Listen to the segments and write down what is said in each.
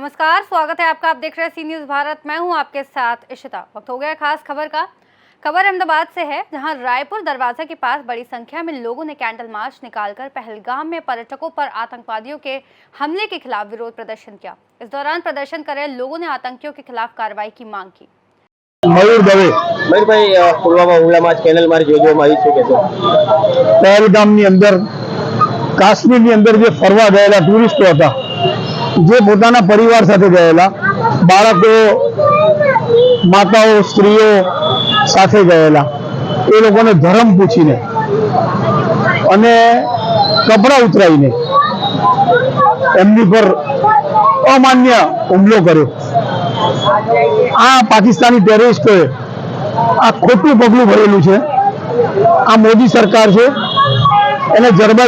नमस्कार, स्वागत है आपका। आप देख रहे हैं सी न्यूज़ भारत। मैं हूं आपके साथ इशिता। वक्त हो गया खास खबर का। खबर अहमदाबाद से है, जहां रायपुर दरवाजा के पास बड़ी संख्या में लोगों ने कैंडल मार्च निकालकर पहलगाम में पर्यटकों पर आतंकवादियों के हमले के खिलाफ विरोध प्रदर्शन किया। इस दौरान प्रदर्शन कर रहे लोगों ने आतंकियों के खिलाफ कार्रवाई की मांग की। मयूर दवे मयूरभाई, पुलवामा હુમલામાં કેન્ડલ માર્ચ યોજવામાં આવી છે કે પહેલગામની અંદર કાશ્મીરની અંદર જે ફરવા ગયેલા ટુરિસ્ટો હતા, જે પોતાના પરિવાર સાથે ગયેલા, બાળકો, માતાઓ, સ્ત્રીઓ સાથે ગયેલા, એ લોકોને ધર્મ પૂછીને અને કપડા ઉતરાઈને એમની પર અમાન્ય હુમલો કર્યો। આ પાકિસ્તાની ટેરરિસ્ટોએ આ ખોટું પગલું ભરેલું છે। આ મોદી સરકાર છે, એને જડબે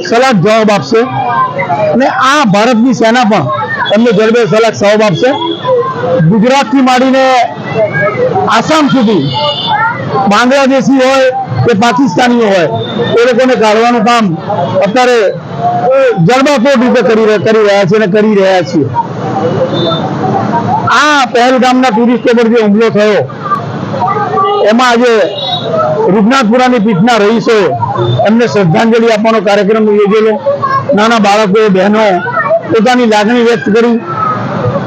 સલાક જવાબ આપશે અને આ ભારતની સેના પણ એમને જડબે સલાક જવાબ આપશે। ગુજરાતથી માંડીને આસામ સુધી બાંગ્લાદેશી હોય કે પાકિસ્તાનીઓ હોય, એ લોકોને કાઢવાનું કામ અત્યારે જડબાતોડ રીતે કરી રહ્યા છે અને કરી રહ્યા છીએ। આ પહેલગામના ટુરિસ્ટો પર જે હુમલો થયો, એમાં આજે રૂગનાથપુરાની પીઠના રહીશોએ એમને શ્રદ્ધાંજલિ આપવાનો કાર્યક્રમ યોજેલો। નાના બાળકો, બહેનો પોતાની લાગણી વ્યક્ત કરી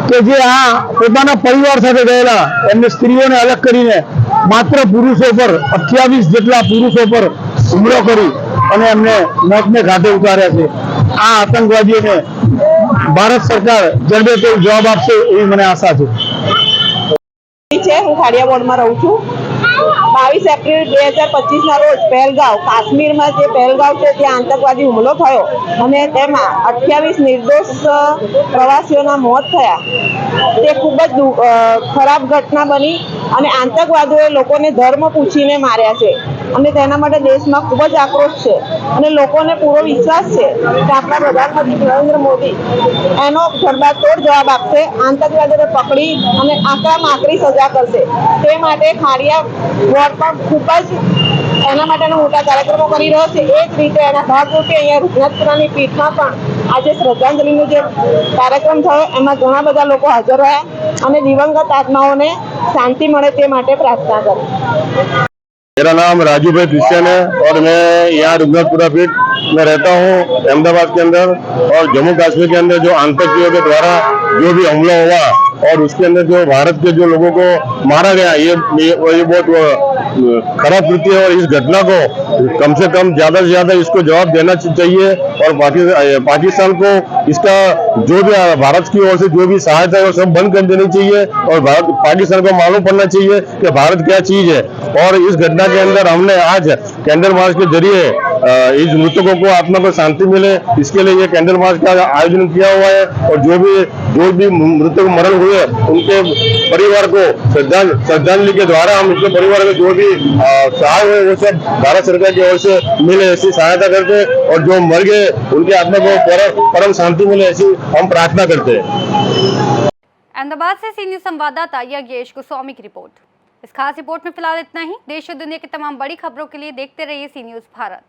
કે જે આ પોતાના પરિવાર સાથે ગયેલા, એમને સ્ત્રીઓને અલગ કરીને માત્ર પુરુષો પર 28 જેટલા પુરુષો પર હુમલો કરી અને એમને મોતને ઘાટે ઉતાર્યા છે। આ આતંકવાદીઓને ભારત સરકાર જડબે તો જવાબ આપશે એવી મને આશા છે। હું ખાડિયા વોર્ડમાં રહું છું। 22 એપ્રિલ 2025 ના રોજ પહેલગામ કાશ્મીરમાં જે પહેલગામ છે ત્યાં આતંકવાદી હુમલો થયો અને તેમાં 28 નિર્દોષ પ્રવાસીઓના મોત થયા। તે ખૂબ જ ખરાબ ઘટના બની અને આતંકવાદીઓએ લોકોને ધર્મ પૂછીને માર્યા છે અને તેના માટે દેશમાં ખૂબ જ આક્રોશ છે અને લોકોને પૂરો વિશ્વાસ છે કે આપણા પ્રધાનમંત્રી નરેન્દ્ર મોદી એનો જડબાતોડ જવાબ આપશે, આતંકવાદીઓને પકડી અને આકરામાં આકરી સજા કરશે। તે માટે ખાડિયા વોર્ડ પર ખૂબ જ એના માટેનો મોટા કાર્યક્રમો કરી રહ્યો છે। એ જ રીતે એના ભાગરૂપે અહીંયા રૂગનાથપુરાની પીઠમાં પણ આજે શ્રદ્ધાંજલિનો જે કાર્યક્રમ થયો, એમાં ઘણા બધા લોકો હાજર રહ્યા અને દિવંગત આત્માઓને शांति મળે તે માટે प्रार्थना करें। मेरा नाम राजू भाई क्रिश्चियन है और मैं यहाँ रुगनाथपुरा पीठ में रहता हूँ, अहमदाबाद के अंदर। और जम्मू कश्मीर के अंदर जो आतंकियों के द्वारा जो भी हमला हुआ और उसके अंदर जो भारत के जो लोगों को मारा गया, ये बहुत खराब कृत्य है। और इस घटना को कम से कम ज्यादा से ज्यादा इसको जवाब देना चाहिए और पाकिस्तान को इसका जो भी भारत की ओर से जो भी सहायता है वो सब बंद कर देनी चाहिए और पाकिस्तान को मालूम पड़ना चाहिए कि भारत क्या चीज है। और इस घटना के अंदर हमने आज कैंडल मार्च के जरिए इस मृतकों को आत्मा को शांति मिले, इसके लिए ये कैंडल मार्च का आयोजन किया हुआ है। और जो भी मृतक मरण हुए उनके परिवार को श्रद्धांजलि के द्वारा हम उनके परिवार में जो भी सहाय हुए वो सब भारत सरकार की ओर से मिले ऐसी सहायता करते, और जो मर गए उनके आत्मा को परम शांति मिले ऐसी हम प्रार्थना करते हैं। अहमदाबाद से सी न्यूज़ संवाददाता यज्ञेश गोस्वामी की रिपोर्ट। इस खास रिपोर्ट में फिलहाल इतना ही। देश और दुनिया की तमाम बड़ी खबरों के लिए देखते रहिए सी न्यूज़ भारत।